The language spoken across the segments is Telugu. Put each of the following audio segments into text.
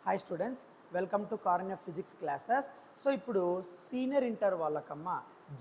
Hi students, welcome to Karunya physics classes. So ఇప్పుడు సీనియర్ ఇంటర్ వాళ్ళకమ్మ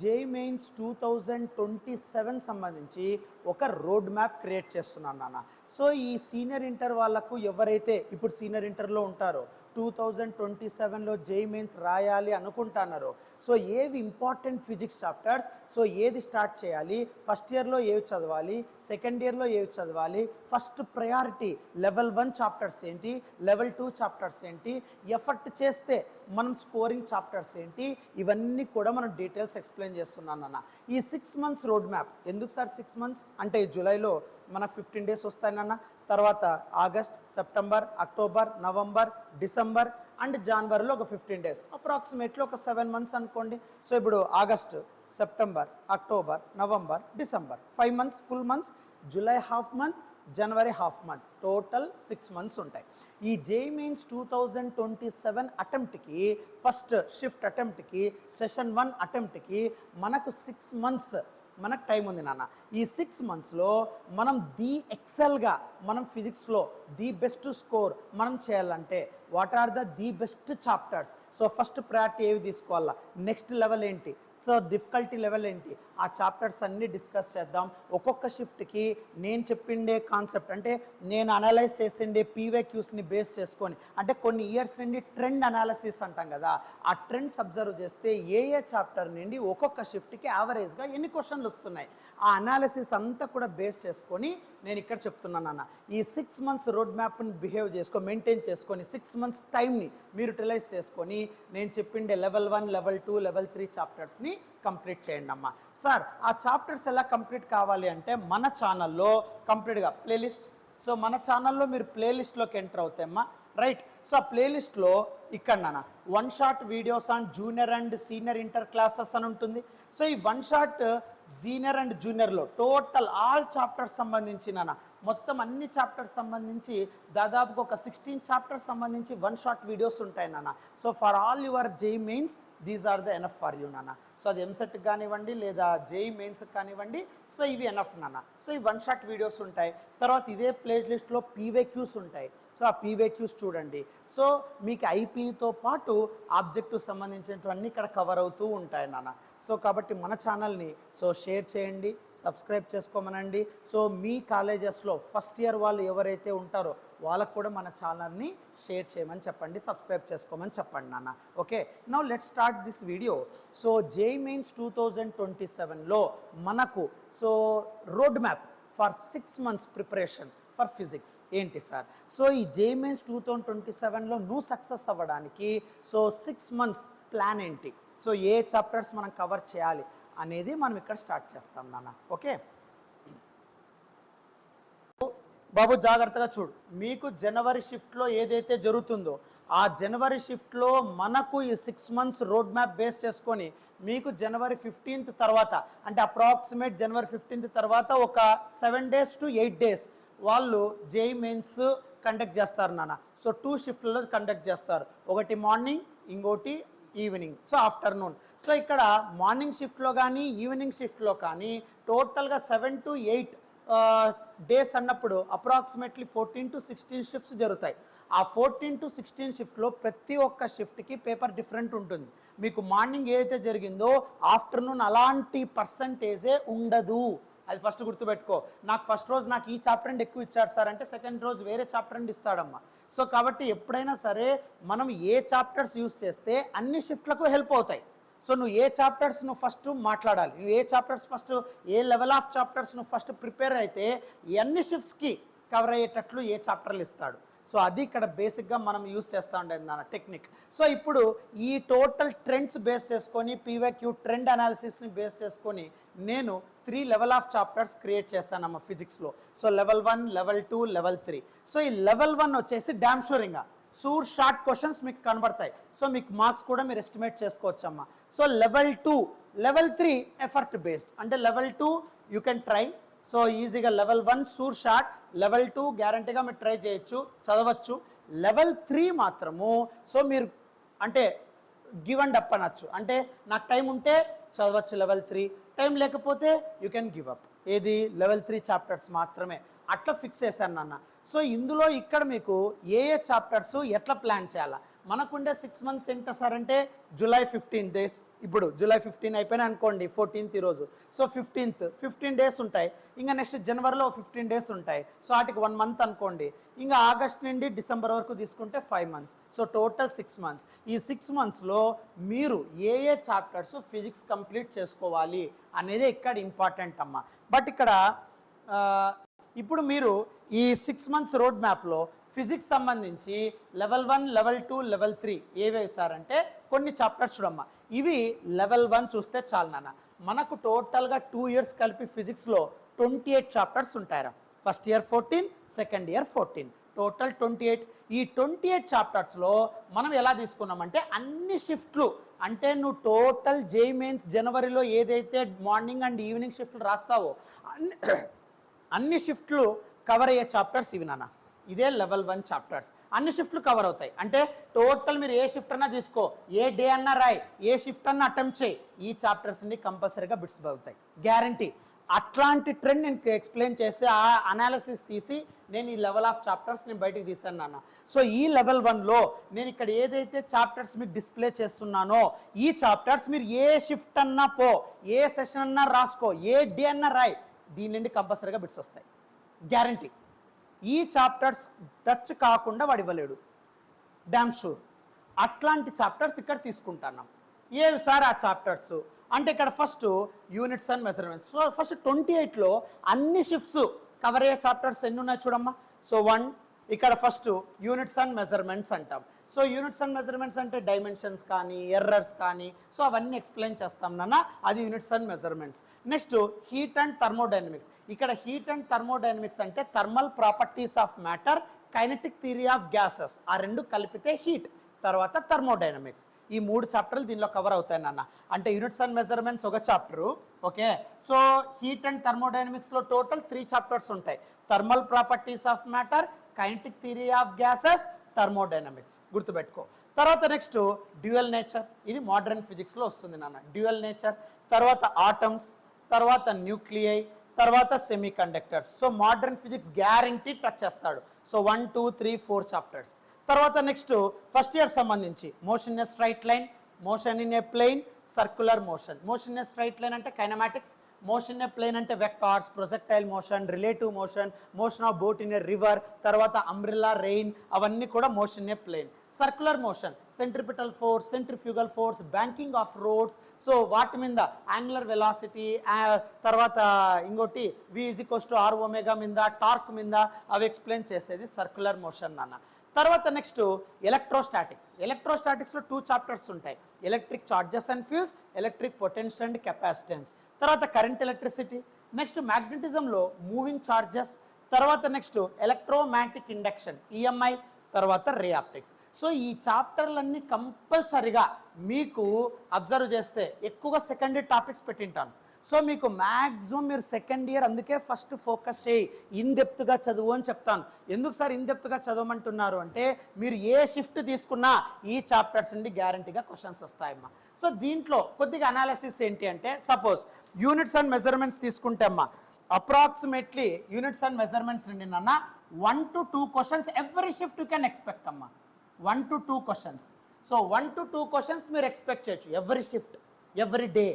జేఈఈ మెయిన్స్ 2027 సంబంధించి ఒక రోడ్ మ్యాప్ క్రియేట్ చేస్తున్నాను నాన్న. సో ఈ సీనియర్ ఇంటర్ వాళ్ళకు ఎవరైతే ఇప్పుడు సీనియర్ ఇంటర్లో ఉంటారో 2027లో జేఈఈ మెయిన్స్ రాయాలి అనుకుంటున్నారో, సో ఏవి ఇంపార్టెంట్ ఫిజిక్స్ చాప్టర్స్, సో ఏది స్టార్ట్ చేయాలి, ఫస్ట్ ఇయర్లో ఏవి చదవాలి, సెకండ్ ఇయర్లో ఏవి చదవాలి, ఫస్ట్ ప్రయారిటీ లెవెల్ 1 చాప్టర్స్ ఏంటి, లెవెల్ 2 చాప్టర్స్ ఏంటి, ఎఫర్ట్ చేస్తే మనం స్కోరింగ్ చాప్టర్స్ ఏంటి, ఇవన్నీ కూడా మనం డీటెయిల్స్ ఎక్స్ప్లెయిన్ చేస్తున్నాను అన్న. ఈ 6 months రోడ్ మ్యాప్ ఎందుకు సార్ 6 months అంటే జూలైలో మన 15 days వస్తాయన్న, తర్వాత August, September, October, November, December and జనవరిలో ఒక 15 days, అప్రాక్సిమేట్లీ ఒక 7 months అనుకోండి. సో ఇప్పుడు August, September, October, November, December 5 months full months, July half month, January half month, total 6 months ఉంటాయి. ఈ జేఈఈ మెయిన్స్ 2027 అటెంప్ట్కి, ఫస్ట్ షిఫ్ట్ అటెంప్ట్కి, సెషన్ 1 అటెంప్ట్కి మనకు 6 months మనకు టైం ఉంది నాన్న. ఈ 6 monthsలో మనం ఎక్సెల్గా మనం ఫిజిక్స్లో బెస్ట్ స్కోర్ మనం చేయాలంటే what are the best chapters, so first priority ఏవి తీసుకోవాలా, నెక్స్ట్ లెవెల్ ఏంటి, సో డిఫికల్టీ లెవెల్ ఏంటి, ఆ చాప్టర్స్ అన్నీ డిస్కస్ చేద్దాం. ఒక్కొక్క షిఫ్ట్కి నేను చెప్పిండే కాన్సెప్ట్ అంటే నేను అనలైజ్ చేసిండే పీవైక్యూస్ని బేస్ చేసుకొని, అంటే కొన్ని ఇయర్స్ నుండి ట్రెండ్ అనాలిసిస్ అంటాం కదా, ఆ ట్రెండ్స్ అబ్జర్వ్ చేస్తే ఏ చాప్టర్ నుండి ఒక్కొక్క షిఫ్ట్కి యావరేజ్గా ఎన్ని క్వశ్చన్లు వస్తున్నాయి, ఆ అనాలిసిస్ అంతా కూడా బేస్ చేసుకొని నేను ఇక్కడ చెప్తున్నాను అన్న. ఈ 6 months రోడ్ మ్యాప్ని మెయింటైన్ చేసుకొని 6 months టైంని మీరు యూటిలైజ్ చేసుకొని నేను చెప్పిండే లెవెల్ 1, లెవెల్ 2, లెవెల్ 3 చాప్టర్స్ని కంప్లీట్ చేయండి అమ్మా. సార్ ఆ చాప్టర్స్ ఎలా కంప్లీట్ కావాలి అంటే మన ఛానల్లో కంప్లీట్గా ప్లేలిస్ట్, సో మన ఛానల్లో మీరు ప్లేలిస్ట్లోకి ఎంటర్ అవుతాయమ్మా, రైట్. సో ఆ ప్లేలిస్ట్లో ఇక్కడ నాన్న 1 shot videos on junior and senior inter classes అని ఉంటుంది. సో ఈ 1 shot సీనియర్ అండ్ జూనియర్లో టోటల్ ఆల్ చాప్టర్స్ సంబంధించి నాన్న, మొత్తం అన్ని చాప్టర్స్ సంబంధించి దాదాపుగా ఒక 16 చాప్టర్స్ సంబంధించి 1 shot వీడియోస్ ఉంటాయి నాన్న. So for all your JEE Mains these are the enough for you నాన్న. సో అది ఎంసెట్కి కానివ్వండి లేదా జేఈఈ మెయిన్స్కి కానివ్వండి, సో ఇవి ఎనఫ్ నాన్న. సో ఈ 1 shot వీడియోస్ ఉంటాయి. తర్వాత ఇదే ప్లేలిస్ట్లో పీవైక్యూస్ ఉంటాయి. సో ఆ పీవైక్యూస్ చూడండి. సో మీకు ఐపీతో పాటు ఆబ్జెక్టివ్ సంబంధించినవన్నీ ఇక్కడ కవర్ అవుతూ ఉంటాయి నాన్న. సో కాబట్టి మన ఛానల్ని సో షేర్ చేయండి, సబ్స్క్రైబ్ చేసుకోమనండి. సో మీ కాలేజెస్లో ఫస్ట్ ఇయర్ వాళ్ళు ఎవరైతే ఉంటారో వాళ్ళకు కూడా మన ఛానల్ని షేర్ చేయమని చెప్పండి, సబ్స్క్రైబ్ చేసుకోమని చెప్పండి నాన్న. Okay, now let's start this video. So JEE mains 2027లో మనకు so road map for 6 months preparation for physics ఏంటి సార్? సో ఈ జేఈఈ మెయిన్స్ 2027లో నువ్వు సక్సెస్ అవ్వడానికి సో 6 months ప్లాన్ ఏంటి, సో ఏ చాప్టర్స్ మనం కవర్ చేయాలి అనేది మనం ఇక్కడ స్టార్ట్ చేస్తాం నాన్న. ఓకే బాబు, జాగ్రత్తగా చూడు. మీకు జనవరి షిఫ్ట్లో ఏదైతే జరుగుతుందో ఆ జనవరి షిఫ్ట్లో మనకు ఈ 6 months రోడ్ మ్యాప్ బేస్ చేసుకొని మీకు జనవరి 15th తర్వాత, అంటే అప్రాక్సిమేట్ జనవరి 15th తర్వాత ఒక 7 days to 8 days వాళ్ళు జేఈఈ మెయిన్స్ కండక్ట్ చేస్తారు నాన్న. సో 2 షిఫ్ట్లలో కండక్ట్ చేస్తారు, ఒకటి మార్నింగ్, ఇంకోటి ఈవినింగ్, సో ఆఫ్టర్నూన్. సో ఇక్కడ మార్నింగ్ షిఫ్ట్లో కానీ ఈవినింగ్ షిఫ్ట్లో కానీ టోటల్గా 7 to 8 days అన్నప్పుడు అప్రాక్సిమేట్లీ 14 to 16 షిఫ్ట్స్ జరుగుతాయి. ఆ 14 to 16 షిఫ్ట్లో ప్రతి ఒక్క షిఫ్ట్కి పేపర్ డిఫరెంట్ ఉంటుంది. మీకు మార్నింగ్ ఏదైతే జరిగిందో ఆఫ్టర్నూన్ అలాంటి పర్సంటేజే ఉండదు, అది ఫస్ట్ గుర్తుపెట్టుకో. నాకు ఫస్ట్ రోజు నాకు ఈ చాప్టర్ అండ్ ఎక్కువ ఇచ్చాడు సార్ అంటే సెకండ్ రోజు వేరే చాప్టర్ అండ్ ఇస్తాడమ్మా. సో కాబట్టి ఎప్పుడైనా సరే మనం ఏ చాప్టర్స్ యూస్ చేస్తే అన్ని షిఫ్ట్లకు హెల్ప్ అవుతాయి. సో నువ్వు ఏ చాప్టర్స్ నువ్వు ఫస్ట్ మాట్లాడాలి, నువ్వు ఏ చాప్టర్స్ ఫస్ట్, ఏ లెవెల్ ఆఫ్ చాప్టర్స్ నువ్వు ఫస్ట్ ప్రిపేర్ అయితే అన్ని షిఫ్ట్స్కి కవర్ అయ్యేటట్లు ఏ చాప్టర్లు ఇస్తాడు. సో అది ఇక్కడ బేసిక్గా మనం యూస్ చేస్తూ ఉండేది నాన్న టెక్నిక్. సో ఇప్పుడు ఈ టోటల్ ట్రెండ్స్ బేస్ చేసుకొని పీవైక్యూ ట్రెండ్ అనాలిసిస్ని బేస్ చేసుకొని నేను 3 లెవెల్ ఆఫ్ చాప్టర్స్ క్రియేట్ చేస్తానమ్మ ఫిజిక్స్లో. So level 1, level 2, level 3. So ఈ లెవెల్ 1 వచ్చేసి డ్యామ్ షూరింగ్గా షార్ట్ క్వశ్చన్స్ మీకు కనబడతాయి. సో మీకు మార్క్స్ కూడా మీరు ఎస్టిమేట్ చేసుకోవచ్చమ్మా. So level 2, level 3 effort based, అంటే level 2 you can try, so ఈజీగా. లెవెల్ 1 షార్ట్, లెవెల్ 2 గ్యారంటీగా మీరు ట్రై చేయొచ్చు, చదవచ్చు. లెవెల్ 3 మాత్రము సో మీరు అంటే గివ్ అండ్ అప్ అనొచ్చు, అంటే నాకు టైం ఉంటే చదవచ్చు లెవెల్ 3, టైం లేకపోతే యూ కెన్ గివ్ అప్. ఏది లెవెల్ 3 చాప్టర్స్ మాత్రమే. అట్లా ఫిక్స్ చేశాను నాన్న. సో ఇందులో ఇక్కడ మీకు ఏ చాప్టర్స్ ఎట్లా ప్లాన్ చేయాలా, మనకుండే 6 మంత్స్ ఏంట సార్ అంటే జూలై 15 డేస్, ఇప్పుడు జూలై 15 అయిపోయినా అనుకోండి, 14th ఈరోజు, సో 15th 15 డేస్ ఉంటాయి, ఇంకా నెక్స్ట్ జనవరిలో 15 డేస్ ఉంటాయి, సో వాటికి 1 మంత్ అనుకోండి, ఇంకా ఆగస్ట్ నుండి డిసెంబర్ వరకు తీసుకుంటే 5 మంత్స్, సో టోటల్ 6 మంత్స్. ఈ 6 మంత్స్లో మీరు ఏ చాప్టర్స్ ఫిజిక్స్ కంప్లీట్ చేసుకోవాలి అనేది ఇక్కడ ఇంపార్టెంట్ అమ్మ. బట్ ఇక్కడ ఇప్పుడు మీరు ఈ 6 మంత్స్ రోడ్ మ్యాప్లో ఫిజిక్స్ సంబంధించి లెవెల్ 1, లెవెల్ 2, లెవెల్ 3 ఏవి వేశారంటే కొన్ని చాప్టర్స్ చూడమ్మా. ఇవి లెవెల్ 1 చూస్తే చాలు నాన్న. మనకు టోటల్గా 2 ఇయర్స్ కలిపి ఫిజిక్స్లో 28 చాప్టర్స్ ఉంటాయరా. First year 14, second year 14, total 28. ఈ 28 చాప్టర్స్లో మనం ఎలా తీసుకున్నామంటే అన్ని షిఫ్ట్లు, అంటే నువ్వు టోటల్ జేఈఈ మెయిన్స్ జనవరిలో ఏదైతే మార్నింగ్ అండ్ ఈవినింగ్ షిఫ్ట్లు రాస్తావో అన్ని షిఫ్ట్లు కవర్ అయ్యే చాప్టర్స్ ఇవి నాన్న. ఇదే లెవెల్ 1 చాప్టర్స్, అన్ని షిఫ్ట్లు కవర్ అవుతాయి. అంటే టోటల్ మీరు ఏ షిఫ్ట్ అన్నా తీసుకో, ఏ డే అన్నా రాయి, ఏ షిఫ్ట్ అన్నా అటెంప్ట్ చేయి, ఈ చాప్టర్స్ ని కంపల్సరీగా బిట్స్ తగులుతాయి, గ్యారంటీ. అట్లాంటి ట్రెండ్ నేను ఎక్స్ప్లెయిన్ చేసి ఆ అనాలిసిస్ తీసి నేను ఈ లెవెల్ ఆఫ్ చాప్టర్స్ నేను బయటికి తీసాను నాన్న. సో ఈ లెవెల్ 1లో నేను ఇక్కడ ఏదైతే చాప్టర్స్ మీకు డిస్ప్లే చేస్తున్నానో ఈ చాప్టర్స్ మీరు ఏ షిఫ్ట్ అన్నా పో, ఏ సెషన్ అన్నా రాసుకో, ఏ డే అన్నా రాయి, దీని నుండి కంపల్సరీగా బిట్స్ వస్తాయి, గ్యారంటీ. ఈ చాప్టర్స్ టచ్ కాకుండా వాడు ఇవ్వలేడు, డ్యామ్ షూర్. అట్లాంటి చాప్టర్స్ ఇక్కడ తీసుకుంటున్నాం. ఏవి సార్ ఆ చాప్టర్స్ అంటే ఇక్కడ first units and measurements. So first 28లో అన్ని షిఫ్ట్స్ కవర్ అయ్యే చాప్టర్స్ ఎన్ని ఉన్నాయి చూడమ్మా. సో 1 ఇక్కడ ఫస్ట్ యూనిట్స్ అండ్ మెజర్మెంట్స్ అంటాం. సో యూనిట్స్ అండ్ మెజర్మెంట్స్ అంటే డైమెన్షన్స్ కానీ ఎర్రర్స్ కానీ సో అవన్నీ ఎక్స్ప్లెయిన్ చేస్తాం నాన్న, అది units and measurements. Next heat and thermodynamics. ఇక్కడ హీట్ అండ్ థర్మోడైనమిక్స్ అంటే thermal properties of matter, kinetic theory of gases, ఆ రెండు కలిపితే హీట్, తర్వాత థర్మోడైనమిక్స్. ఈ 3 చాప్టర్లు దీనిలో కవర్ అవుతాయి నాన్న. అంటే యూనిట్స్ అండ్ మెజర్మెంట్స్ ఒక chapter, okay. So heat and థర్మోడైనమిక్స్లో టోటల్ 3 చాప్టర్స్ ఉంటాయి, thermal properties of matter, kinetic theory of gases, thermodynamics, గుర్తుపెట్టుకో. తర్వాత నెక్స్ట్ డ్యూయల్ నేచర్, ఇది మోడర్న్ ఫిజిక్స్లో వస్తుంది నాన్న, డ్యూయల్ నేచర్. తర్వాత ఆటమ్స్, తర్వాత న్యూక్లియై, తర్వాత semiconductors. So modern physics guarantee touch చేస్తాడు. So 1, 2, 3, 4 chapters. తర్వాత నెక్స్ట్ ఫస్ట్ ఇయర్ సంబంధించి motion in a straight line, motion in a plane, circular motion. Motion in a straight line అంటే kinematics, motion in a plane అంటే vectors, projectile motion, relative motion, motion of boat in a river, తర్వాత అంబ్రెల్లా రెయిన్, అవన్నీ కూడా motion in a plane. Circular motion, centripetal force, centrifugal force, banking of roads, so వాటి మీద యాంగులర్ వెలాసిటీ, తర్వాత ఇంకోటి v=r ఒమేగా మీద, టార్క్ మీద, అవి ఎక్స్ప్లెయిన్ చేసేది సర్క్యులర్ మోషన్ నాన్న. తర్వాత నెక్స్ట్ ఎలక్ట్రోస్టాటిక్స్. ఎలక్ట్రోస్టాటిక్స్లో 2 చాప్టర్స్ ఉంటాయి, electric charges and fields, electric potential and capacitance. తర్వాత కరెంట్ ఎలక్ట్రిసిటీ, నెక్స్ట్ మ్యాగ్నెటిజంలో మూవింగ్ చార్జెస్, తర్వాత నెక్స్ట్ ఎలక్ట్రోమాగ్నెటిక్ ఇండక్షన్ ఈఎంఐ, తర్వాత రే ఆప్టిక్స్. సో ఈ చాప్టర్లన్నీ కంపల్సరిగా మీకు అబ్జర్వ్ చేస్తే ఎక్కువగా సెకండ్ ఇయర్ టాపిక్స్ పెట్టింటాను. సో మీకు మ్యాక్సిమం మీరు సెకండ్ ఇయర్ అందుకే ఫస్ట్ ఫోకస్ చేయి, ఇన్ డెప్త్గా చదువు అని చెప్తాను. ఎందుకు సార్ ఇన్ డెప్త్గా చదవమంటున్నారు అంటే మీరు ఏ షిఫ్ట్ తీసుకున్నా ఈ చాప్టర్స్ నుండి గ్యారంటీగా క్వశ్చన్స్ వస్తాయమ్మా. సో దీంట్లో కొద్దిగా అనాలిసిస్ ఏంటి అంటే సపోజ్ యూనిట్స్ అండ్ మెజర్మెంట్స్ తీసుకుంటే అమ్మా అప్రాక్సిమేట్లీ యూనిట్స్ అండ్ మెజర్మెంట్స్ నుండి నాన్న 1 to 2 questions every shift you can expect అమ్మా, 1 to 2 questions. So 1 to 2 questions మీరు ఎక్స్పెక్ట్ చేయొచ్చు ఎవ్రీ షిఫ్ట్, ఎవ్రీ డే.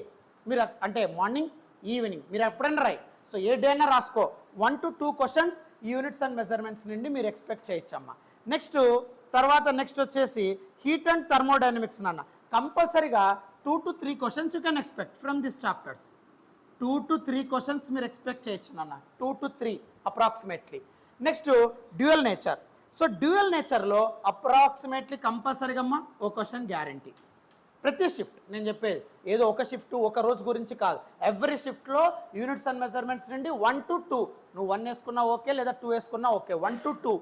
మీరు అంటే మార్నింగ్ ఈవినింగ్ మీరు ఎప్పుడైనా రాయి, సో ఏ డే అయినా రాసుకో, 1 to 2 questions units and measurements నుండి మీరు ఎక్స్పెక్ట్ చేయొచ్చమ్మా. నెక్స్ట్ తర్వాత నెక్స్ట్ వచ్చేసి హీట్ అండ్ థర్మోడైనమిక్స్ నాన్న, కంపల్సరీగా 2 to 3 questions you can expect from this chapters. 2 to 3 questions మీరు ఎక్స్పెక్ట్ చేయొచ్చు నాన్న, 2 to 3 approximately. Next dual nature. So dual నేచర్లో అప్రాక్సిమేట్లీ కంపల్సరీగా అమ్మా ఒక క్వశ్చన్ గ్యారంటీ ప్రతి షిఫ్ట్. నేను చెప్పేది ఏదో ఒక షిఫ్ట్ ఒక రోజు గురించి కాదు, ఎవ్రీ షిఫ్ట్లో యూనిట్స్ అండ్ మెజర్మెంట్స్ నుండి 1 to 2, నువ్వు 1 వేసుకున్నా ఓకే, లేదా 2 వేసుకున్నా okay, 1 to 2.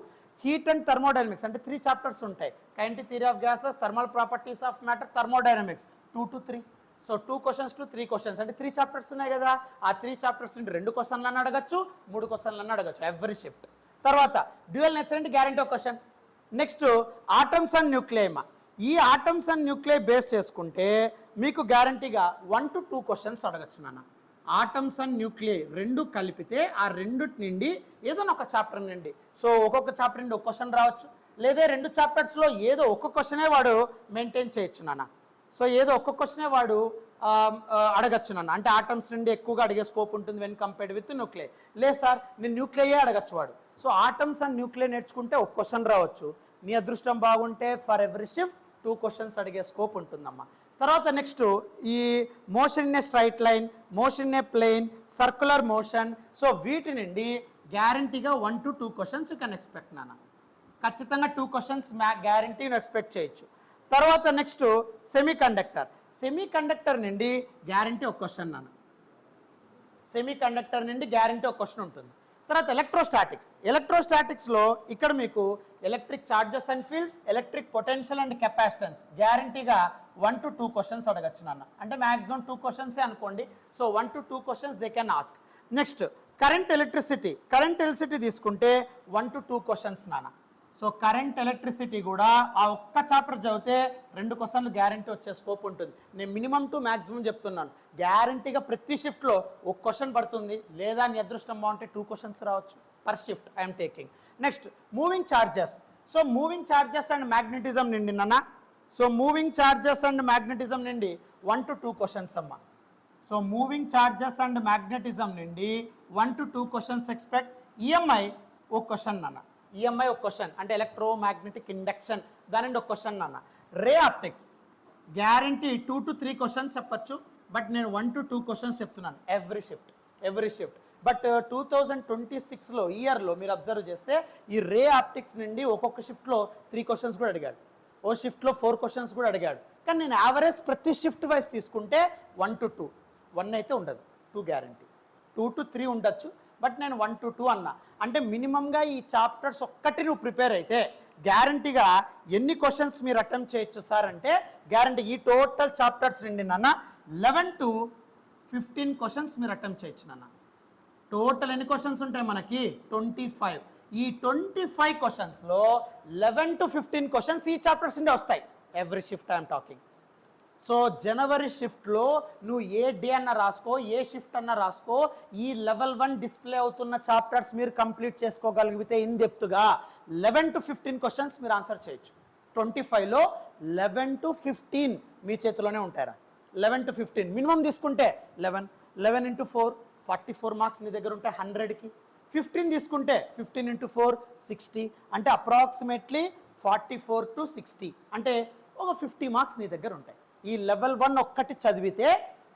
Heat and thermodynamics అంటే 3 చాప్టర్స్ ఉంటాయి, kinetic theory of gases, thermal properties of matter, thermodynamics, 2 to 3. So 2 questions to 3 questions అంటే 3 చాప్టర్స్ ఉన్నాయి కదా, ఆ 3 చాప్టర్స్ నుండి 2 క్వశ్చన్లను అడగచ్చు, 3 క్వశ్చన్లను అడగచ్చు ఎవ్రీ షిఫ్ట్. తర్వాత డ్యూయల్ నేచర్ అంటే గ్యారంటీ ఒక క్వశ్చన్. నెక్స్ట్ ఆటమ్స్ అండ్ న్యూక్లియమా, ఈ ఆటమ్స్ అండ్ న్యూక్లియై బేస్ చేసుకుంటే మీకు గ్యారంటీగా 1 to 2 క్వశ్చన్స్ అడగచ్చు నాన్న. ఆటమ్స్ అండ్ న్యూక్లియై రెండు కలిపితే ఆ రెండుటి నుండి ఏదైనా ఒక చాప్టర్ నుండి, సో ఒక్కొక్క చాప్టర్ నుండి ఒక క్వశ్చన్ రావచ్చు, లేదా రెండు చాప్టర్స్లో ఏదో ఒక్క క్వశ్చనే వాడు మెయింటైన్ చేయొచ్చు నాన్న. సో ఏదో ఒక్క క్వశ్చనే వాడు అడగచ్చు నన్ను, అంటే ఆటమ్స్ నుండి ఎక్కువగా అడిగే స్కోప్ ఉంటుంది వెన్ కంపేర్డ్ విత్ న్యూక్లియై. లేదు సార్ నేను న్యూక్లియై అడగచ్చు వాడు. సో ఆటమ్స్ అండ్ న్యూక్లియై నేర్చుకుంటే ఒక క్వశ్చన్ రావచ్చు, నీ అదృష్టం బాగుంటే ఫర్ ఎవ్రీ షిఫ్ట్ 2 క్వశ్చన్స్ అడిగే స్కోప్ ఉంటుందమ్మా. తర్వాత నెక్స్ట్ ఈ motion in a straight line, motion in a plane, circular motion, so వీటి నుండి గ్యారంటీగా 1 to 2 questions you can expect నాన్న. ఖచ్చితంగా 2 క్వశ్చన్స్ గ్యారంటీ నువ్వు ఎక్స్పెక్ట్ చేయొచ్చు. తర్వాత next semiconductor, semiconductor నుండి గ్యారంటీ ఒక క్వశ్చన్ నాన్న, సెమీ కండక్టర్ నుండి గ్యారంటీ ఒక క్వశ్చన్ ఉంటుంది. తర్వాత ఎలక్ట్రోస్టాటిక్స్, ఎలక్ట్రోస్టాటిక్స్లో ఇక్కడ మీకు electric charges and fields, electric potential and capacitance గ్యారంటీగా 1 to 2 క్వశ్చన్స్ అడగచ్చు నాన్న, అంటే మ్యాక్సిమం 2 క్వశ్చన్సే అనుకోండి. So 1 to 2 questions they can ask. Next current electricity, current electricity తీసుకుంటే 1 to 2 క్వశ్చన్స్ నాన్న. సో కరెంట్ ఎలక్ట్రిసిటీ కూడా ఆ ఒక్క చాప్టర్ చదివితే 2 క్వశ్చన్లు గ్యారంటీ వచ్చే స్కోప్ ఉంటుంది. నేను మినిమం టు మ్యాక్సిమం చెప్తున్నాను, గ్యారంటీగా ప్రతి షిఫ్ట్లో ఒక క్వశ్చన్ పడుతుంది, లేదా నీ అదృష్టం బాగుంటే 2 క్వశ్చన్స్ రావచ్చు per shift I'm taking. Next moving charges, so moving charges and magnetism నుండి నాన్న, so moving charges and magnetism నుండి 1 to 2 క్వశ్చన్స్ అమ్మా. So moving charges and magnetism నుండి 1 to 2 క్వశ్చన్స్ ఎక్స్పెక్ట్. ఈఎంఐ ఒక క్వశ్చన్ నాన్న, ఈఎంఐ ఒక క్వశ్చన్, అంటే ఎలక్ట్రోమాగ్నెటిక్ ఇండక్షన్ దాని నుండి ఒక క్వశ్చన్ నాన్న. Ray optics guarantee 2 to 3 questions చెప్పచ్చు, బట్ నేను 1 to 2 క్వశ్చన్స్ చెప్తున్నాను ఎవ్రీ షిఫ్ట్. బట్ 2026లో ఇయర్లో మీరు అబ్జర్వ్ చేస్తే ఈ రే ఆప్టిక్స్ నుండి ఒక్కొక్క షిఫ్ట్లో 3 క్వశ్చన్స్ కూడా అడిగాడు, ఓ షిఫ్ట్లో 4 క్వశ్చన్స్ కూడా అడిగాడు. కానీ నేను యావరేజ్ ప్రతి షిఫ్ట్ వైజ్ తీసుకుంటే 1 to 2, 1 అయితే ఉండదు, 2 గ్యారంటీ, 2 to 3 ఉండొచ్చు, బట్ నేను 1 to 2 అన్నా. అంటే మినిమంగా ఈ చాప్టర్స్ ఒక్కటి నువ్వు ప్రిపేర్ అయితే గ్యారంటీగా ఎన్ని క్వశ్చన్స్ మీరు అటెంప్ట్ చేయొచ్చు సార్ అంటే, గ్యారంటీ ఈ టోటల్ చాప్టర్స్ నుండి నాన్న 11 to 15 క్వశ్చన్స్ మీరు అటెంప్ట్ చేయొచ్చు నాన్న. టోటల్ ఎన్ని క్వశ్చన్స్ ఉంటాయి మనకి? 25. ఈ 25 క్వశ్చన్స్లో 11 to 15 క్వశ్చన్స్ ఈ చాప్టర్స్ నుండి వస్తాయి every shift I'm talking. So జనవరి షిఫ్ట్లో నువ్వు ఏ డే అన్న రాసుకో, ఏ షిఫ్ట్ అన్న రాసుకో, ఈ లెవెల్ 1 డిస్ప్లే అవుతున్న చాప్టర్స్ మీరు కంప్లీట్ చేసుకోగలిగితే ఇన్ డెప్త్గా 11 to 15 క్వశ్చన్స్ మీరు ఆన్సర్ చేయొచ్చు. 25లో 11 to 15 మీ చేతిలోనే ఉంటారా. 11 to 15 మినిమం తీసుకుంటే 11 into 4 44 మార్క్స్ నీ దగ్గర ఉంటాయి 100కి. 15 తీసుకుంటే 15 into 4 60, అంటే అప్రాక్సిమేట్లీ 44 to 60, అంటే ఒక 50 మార్క్స్ నీ దగ్గర ఉంటాయి. ఈ లెవెల్ 1 ఒక్కటి చదివితే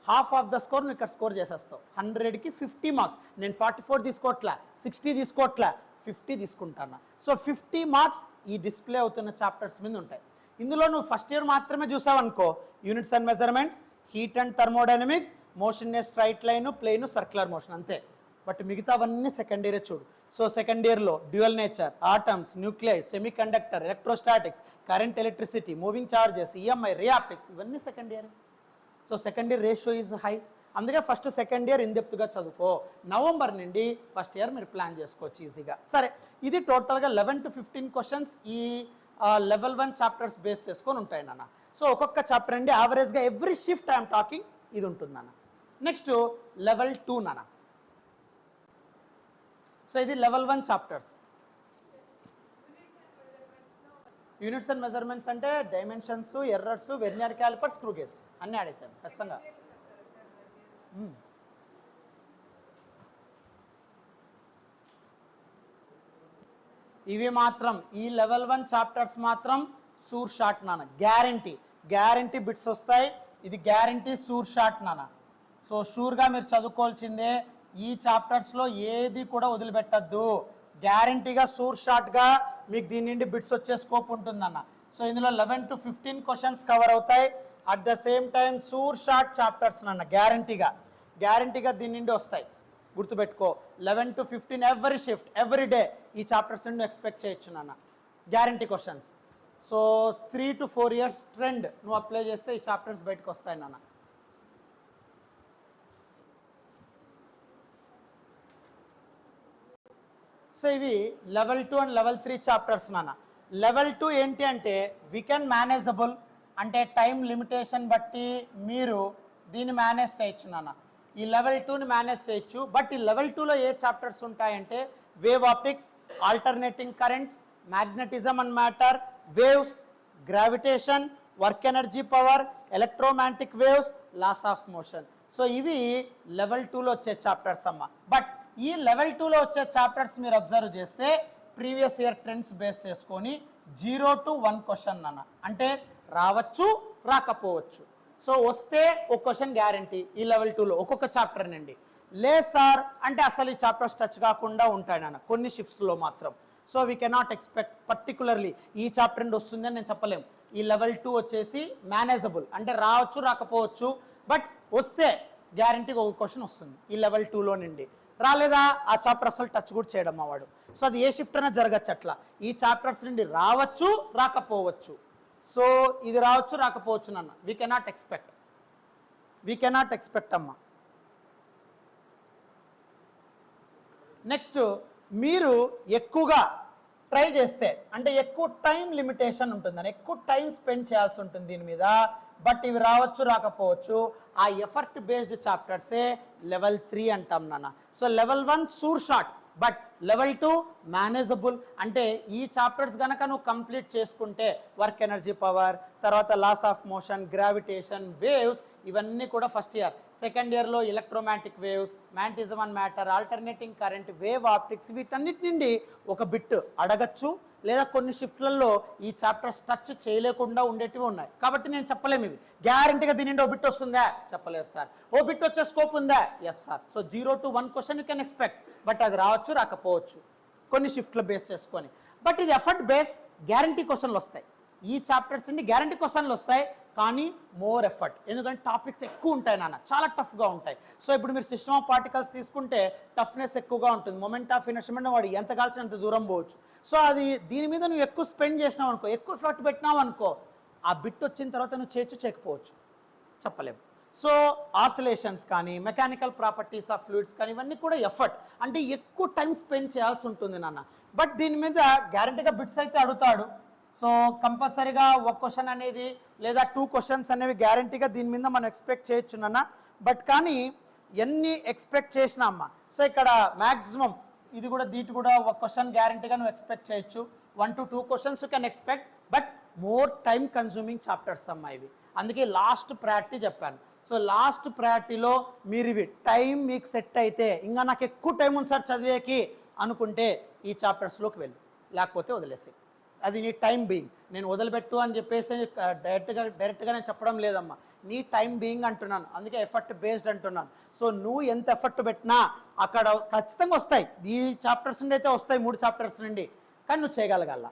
హాఫ్ ఆఫ్ ద స్కోర్ నువ్వు ఇక్కడ స్కోర్ చేసేస్తావు. 100కి 50 మార్క్స్. నేను 44 తీసుకోవట్లా, 60 తీసుకోవట్లా, 50 తీసుకుంటాను. సో 50 మార్క్స్ ఈ డిస్ప్లే అవుతున్న చాప్టర్స్ మీద ఉంటాయి. ఇందులో నువ్వు ఫస్ట్ ఇయర్ మాత్రమే చూసావు అనుకో, units and measurements, heat and thermodynamics, motion a straight line, plane, circular motion అంతే. బట్ మిగతావన్నీ సెకండ్ ఇయరే చూడు. సో సెకండ్ ఇయర్లో dual nature, atoms, nuclei, semiconductor, electrostatics, current electricity, moving charges, EMI, ray optics ఇవన్నీ second year. So second year ratio is high. అందుకే ఫస్ట్ సెకండ్ ఇయర్ ఇన్డెప్త్గా చదువుకో. నవంబర్ నుండి ఫస్ట్ ఇయర్ మీరు ప్లాన్ చేసుకోవచ్చు ఈజీగా. సరే, ఇది టోటల్గా 11 to 15 క్వశ్చన్స్ ఈ లెవెల్ 1 చాప్టర్స్ బేస్ చేసుకొని ఉంటాయి నాన్న. సో ఒక్కొక్క చాప్టర్ అండి యావరేజ్గా ఎవ్రీ షిఫ్ట్ ఐఎమ్ టాకింగ్ ఇది ఉంటుంది నాన్న. నెక్స్ట్ లెవెల్ 2 నాన్న. సో ఇది level 1 chapters. Units and measurements అంటే dimensions, errors, vernier caliper, screw gauge అన్నీ అడుగుతాను ఖచ్చితంగా. ఇవి మాత్రం ఈ లెవెల్ 1 చాప్టర్స్ మాత్రం సూర్ షాట్ నాన్న, గ్యారంటీ బిట్స్ వస్తాయి. ఇది గ్యారంటీ సూర్ షాట్ నాన్న. సో షూర్గా మీరు చదువుకోవాల్సిందే. ఈ చాప్టర్స్లో ఏది కూడా వదిలిపెట్టద్దు. గ్యారంటీగా సూర్ షాట్గా మీకు దీని నుండి బిట్స్ వచ్చే స్కోప్ ఉంటుందన్న. సో ఇందులో 11 to 15 క్వశ్చన్స్ కవర్ అవుతాయి. At the same time sure shot chapters అన్న గ్యారంటీగా దీని నుండి వస్తాయి. గుర్తుపెట్టుకో, 11 to 15 every shift every day ఈ చాప్టర్స్ నుండి ఎక్స్పెక్ట్ చేయొచ్చు నాన్న. Guarantee questions. So 3 to 4 years trend నువ్వు అప్లై చేస్తే ఈ చాప్టర్స్ బయటకు వస్తాయి నాన్న. సో ఇవి లెవెల్ 2 అండ్ లెవెల్ 3 చాప్టర్స్ నాన్న. లెవెల్ 2 ఏంటి అంటే వీకెండ్ మేనేజబుల్, అంటే టైం లిమిటేషన్ బట్టి మీరు దీన్ని మేనేజ్ చేయొచ్చు నాన్న. ఈ లెవెల్ 2ని మేనేజ్ చేయొచ్చు. బట్ ఈ లెవెల్ 2లో ఏ చాప్టర్స్ ఉంటాయంటే wave optics, alternating currents, magnetism and matter, waves, gravitation, work energy power, electromagnetic waves, laws of motion. So ఇవి లెవెల్ 2లో వచ్చే చాప్టర్స్ అమ్మ. బట్ ఈ లెవెల్ 2లో వచ్చే చాప్టర్స్ మీరు అబ్జర్వ్ చేస్తే ప్రీవియస్ ఇయర్ ట్రెండ్స్ బేస్ చేసుకొని 0 to 1 క్వశ్చన్ అన్న, అంటే రావచ్చు రాకపోవచ్చు. సో వస్తే ఒక క్వశ్చన్ గ్యారంటీ ఈ లెవెల్ 2లో ఒక్కొక్క చాప్టర్ నుండి. లేదు సార్ అంటే అసలు ఈ చాప్టర్స్ టచ్ కాకుండా ఉంటాయి నాన్న కొన్ని షిఫ్ట్స్లో మాత్రం. So we cannot expect particularly ఈ చాప్టర్ నుండి వస్తుందని నేను చెప్పలేము. ఈ లెవెల్ 2 వచ్చేసి మేనేజబుల్, అంటే రావచ్చు రాకపోవచ్చు, బట్ వస్తే గ్యారంటీగా ఒక క్వశ్చన్ వస్తుంది ఈ లెవెల్ 2లో నుండి. రాలేదా ఆ చాప్టర్ అసలు టచ్ కూడా చేయడం వాడు. సో అది ఏ షిఫ్ట్ అయినా జరగచ్చు అట్లా. ఈ చాప్టర్స్ నుండి రావచ్చు రాకపోవచ్చు. సో ఇది రావచ్చు రాకపోవచ్చు నాన్న, వీ కెనాట్ ఎక్స్పెక్ట్ అమ్మా. నెక్స్ట్ మీరు ఎక్కువగా ట్రై చేస్తే అంటే ఎక్కువ టైం లిమిటేషన్ ఉంటుందని, ఎక్కువ టైం స్పెండ్ చేయాల్సి ఉంటుంది దీని మీద. బట్ ఇవి రావచ్చు రాకపోవచ్చు. ఆ ఎఫర్ట్ బేస్డ్ చాప్టర్సే లెవెల్ 3 అంటాం నాన్న. So level 1 sure shot, but level 2 manageable. అంటే ఈ చాప్టర్స్ కనుక నువ్వు కంప్లీట్ చేసుకుంటే వర్క్ ఎనర్జీ పవర్, తర్వాత laws of motion, gravitation, waves, ఇవన్నీ కూడా ఫస్ట్ ఇయర్. సెకండ్ ఇయర్లో electromagnetic waves, magnetism and matter, alternating current, wave optics, వీటన్నిటి నుండి ఒక బిట్ అడగచ్చు. లేదా కొన్ని షిఫ్ట్లలో ఈ చాప్టర్స్ టచ్ చేయలేకుండా ఉండేటివి ఉన్నాయి. కాబట్టి నేను చెప్పలేము ఇవి గ్యారంటీగా దీని నుండి ఓ బిట్ వస్తుందా, చెప్పలేరు సార్. ఓ బిట్ వచ్చే స్కోప్ ఉందా, yes sir. So 0 to 1 question you can expect, but అది రావచ్చు రాకపోవచ్చు కొన్ని షిఫ్ట్లు బేస్ చేసుకొని. బట్ ఇది ఎఫర్ట్ బేస్, గ్యారంటీ క్వశ్చన్లు వస్తాయి. ఈ చాప్టర్స్ నుండి గ్యారంటీ క్వశ్చన్లు వస్తాయి, కానీ మోర్ ఎఫర్ట్. ఎందుకంటే టాపిక్స్ ఎక్కువ ఉంటాయి నాన్న, చాలా టఫ్గా ఉంటాయి. సో ఇప్పుడు మీరు సిస్టమ్ ఆఫ్ పార్టికల్స్ తీసుకుంటే టఫ్నెస్ ఎక్కువగా ఉంటుంది. మొమెంట్ ఆఫ్ ఇనర్షియా వాడు ఎంత కాల్సినంత దూరం పోవచ్చు. సో అది దీని మీద నువ్వు ఎక్కువ స్పెండ్ చేసినావు అనుకో, ఎక్కువ ఎఫర్ట్ పెట్టినావు అనుకో, ఆ బిట్ వచ్చిన తర్వాత నువ్వు చేయకపోవచ్చు, చెప్పలేము. సో ఆసిలేషన్స్ కానీ, మెకానికల్ ప్రాపర్టీస్ ఆఫ్ ఫ్లూయిడ్స్ కానీ, ఇవన్నీ కూడా ఎఫర్ట్, అంటే ఎక్కువ టైం స్పెండ్ చేయాల్సి ఉంటుంది నాన్న. బట్ దీని మీద గ్యారంటీగా బిట్స్ అయితే అడుగుతాడు. సో కంపల్సరీగా ఒక క్వశ్చన్ అనేది లేదా 2 క్వశ్చన్స్ అనేవి గ్యారంటీగా దీని మీద మనం ఎక్స్పెక్ట్ చేయొచ్చు నాన్న. బట్ కానీ ఎన్ని ఎక్స్పెక్ట్ చేసినా అమ్మ, సో ఇక్కడ మ్యాక్సిమం ఇది కూడా దీటి కూడా ఒక క్వశ్చన్ గ్యారంటీగా నువ్వు ఎక్స్పెక్ట్ చేయొచ్చు. 1 to 2 questions you can expect, but more time consuming chapters అమ్మ ఇవి. అందుకే లాస్ట్ ప్రయారిటీ చెప్పాను. సో లాస్ట్ ప్రయారిటీలో మీరు ఇవి టైం మీకు సెట్ అయితే, ఇంకా నాకు ఎక్కువ టైం ఉంది సార్ చదివేకి అనుకుంటే ఈ చాప్టర్స్లోకి వెళ్ళు, లేకపోతే వదిలేసి. అది నీ టైం బీయింగ్. నేను వదిలిపెట్టు అని చెప్పేసి డైరెక్ట్గా నేను చెప్పడం లేదమ్మా, నీ టైం బీయింగ్ అంటున్నాను. అందుకే ఎఫర్ట్ బేస్డ్ అంటున్నాను. సో నువ్వు ఎంత ఎఫర్ట్ పెట్టినా అక్కడ ఖచ్చితంగా వస్తాయి. ఈ చాప్టర్స్ నుండి అయితే వస్తాయి, 3 చాప్టర్స్ నుండి, కానీ నువ్వు చేయగలగాల.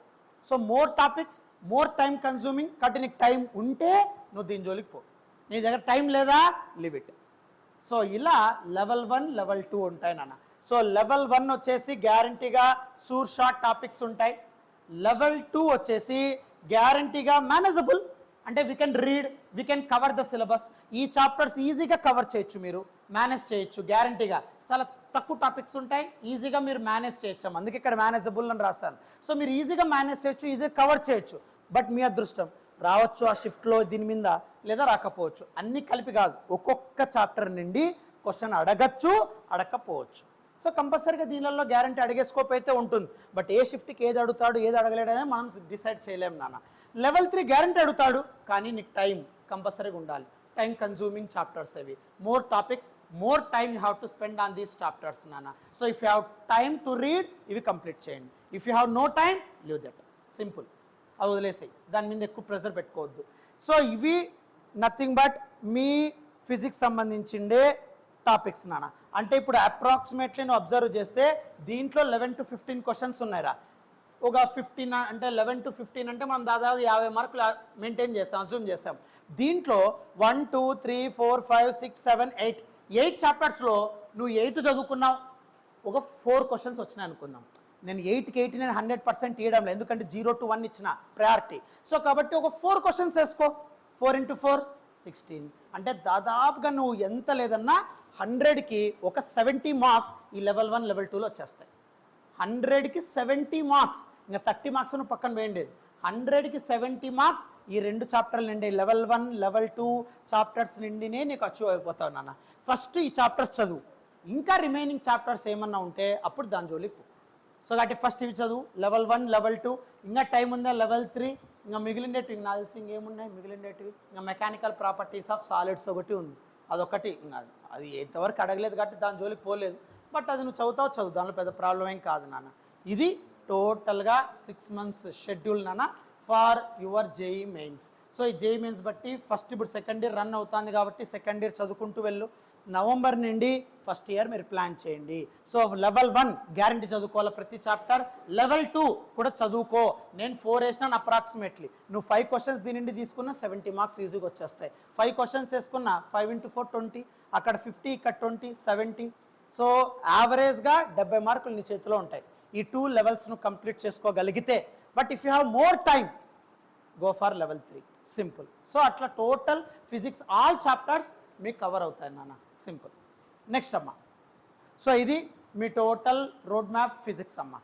So more topics, more time consuming. కాబట్టి నీకు టైం ఉంటే నువ్వు దీని జోలికి పో, నీ దగ్గర టైం లేదా లివ్ ఇట్. సో ఇలా లెవెల్ 1, లెవెల్ 2 ఉంటాయి నాన్న. సో లెవెల్ 1 వచ్చేసి గ్యారంటీగా సూర్ షార్ట్ టాపిక్స్ ఉంటాయి. లెవెల్ 2 వచ్చేసి గ్యారంటీగా మేనేజబుల్, అంటే we can read, we can cover the syllabus. ఈ చాప్టర్స్ ఈజీగా కవర్ చేయొచ్చు, మీరు మేనేజ్ చేయొచ్చు. గ్యారంటీగా చాలా తక్కువ టాపిక్స్ ఉంటాయి, ఈజీగా మీరు మేనేజ్ చేయొచ్చు. అందుకే ఇక్కడ మేనేజబుల్ అని రాశాను. సో మీరు ఈజీగా మేనేజ్ చేయొచ్చు, ఈజీగా కవర్ చేయొచ్చు. బట్ మీ అదృష్టం, రావచ్చు ఆ షిఫ్ట్లో దీని మీద, లేదా రాకపోవచ్చు. అన్నీ కలిపి కాదు, ఒక్కొక్క చాప్టర్ నుండి క్వశ్చన్ అడగచ్చు, అడగకపోవచ్చు. సో కంపల్సరీగా దీనిలో గ్యారంటీ అడిగే స్కోప్ అయితే ఉంటుంది. బట్ ఏ షిఫ్ట్కి ఏది అడుగుతాడు ఏది అడగలేడనే మనం డిసైడ్ చేయలేము నాన్న. లెవెల్ 3 గ్యారంటీ అడుగుతాడు, కానీ నీకు టైం కంపల్సరీగా ఉండాలి. టైం కన్జ్యూమింగ్ చాప్టర్స్ అవి. More topics, more time you have to spend on these chapters నాన్న. So if you have time to read, ఇవి కంప్లీట్ చేయండి. If you have no time, leave that, simple. అది వదిలేసాయి, దాని మీద ఎక్కువ ప్రెషర్ పెట్టుకోవద్దు. సో ఇవి నథింగ్ బట్ మీ ఫిజిక్స్ సంబంధించిండే టాపిక్స్ నాన్న. అంటే ఇప్పుడు అప్రాక్సిమేట్లీ నువ్వు అబ్జర్వ్ చేస్తే దీంట్లో 11 to 15 క్వశ్చన్స్ ఉన్నాయిరా. ఒక 15 అంటే 11 to 15 అంటే మనం దాదాపు 50 మార్కులు మెయింటైన్ చేస్తాం, అజ్యూమ్ చేస్తాం. దీంట్లో 1 2 3 4 5 6 7 8 చాప్టర్స్లో నువ్వు 8 చదువుకున్నావు, ఒక 4 క్వశ్చన్స్ వచ్చినాయి అనుకుందాం. నేను 8కి 8 నేను 100% ఇవ్వడం లేదు, ఎందుకంటే 0 to 1 ఇచ్చిన ప్రయారిటీ. సో కాబట్టి ఒక 4 క్వశ్చన్స్ వేసుకో, 4 into 4 16. అంటే దాదాపుగా నువ్వు ఎంత లేదన్నా 100కి ఒక 70 మార్క్స్ ఈ లెవెల్ 1, లెవెల్ 2లో వచ్చేస్తాయి. 100కి 70 మార్క్స్, ఇంకా 30 మార్క్స్ నువ్వు పక్కన వేయండి. 100కి 70 మార్క్స్ ఈ 2 చాప్టర్లు నిండి లెవెల్ 1 లెవెల్ 2 చాప్టర్స్ నిండినే నీకు అచీవ్ అయిపోతావు నాన్న. ఫస్ట్ ఈ చాప్టర్స్ చదువు, ఇంకా రిమైనింగ్ చాప్టర్స్ ఏమన్నా ఉంటే అప్పుడు దాని జోలికి పో. సో కాబట్టి ఫస్ట్ ఇవి చదువు, లెవెల్ 1 లెవెల్ 2, ఇంకా టైం ఉందా లెవెల్ 3, ఇంకా మిగిలినవి నాకు తెలిసి ఇంకేమున్నాయి మిగిలినవి, ఇంకా మెకానికల్ ప్రాపర్టీస్ ఆఫ్ సాలిడ్స్ ఒకటి ఉంది, అదొకటి. ఇంకా అది ఎంతవరకు అడగలేదు కాబట్టి దాని జోలికి పోలేదు, బట్ అది నువ్వు చదువు, దానిలో పెద్ద ప్రాబ్లం ఏం కాదు నాన్న. ఇది టోటల్గా 6 months షెడ్యూల్ నాన్న for your JEE Mains. So ఈ జేఈ మెయిన్స్ బట్టి ఫస్ట్ ఇప్పుడు సెకండ్ ఇయర్ రన్ అవుతుంది కాబట్టి సెకండ్ ఇయర్ చదువుకుంటూ వెళ్ళు. నవంబర్ నుండి ఫస్ట్ ఇయర్ మీరు ప్లాన్ చేయండి. సో లెవెల్ 1 గ్యారంటీ చదువుకోవాలి ప్రతి చాప్టర్, లెవెల్ 2 కూడా చదువుకో. నేను 4 వేసినాను అప్రాక్సిమేట్లీ, నువ్వు 5 questions దీని నుండి తీసుకున్న 70 మార్క్స్ ఈజీగా వచ్చేస్తాయి. 5 questions వేసుకున్న 5 × 4 20, అక్కడ 50, ఇక్కడ 20 70. సో యావరేజ్గా 70 మార్కులు నీ చేతిలో ఉంటాయి ఈ 2 levelsను కంప్లీట్ చేసుకోగలిగితే. But if you have more time go for level 3, simple. So అట్లా టోటల్ ఫిజిక్స్ ఆల్ చాప్టర్స్ మీకు కవర్ అవుతాయి నాన్న, సింపుల్. నెక్స్ట్ అమ్మ, సో ఇది మీ టోటల్ రోడ్ మ్యాప్ ఫిజిక్స్ అమ్మ.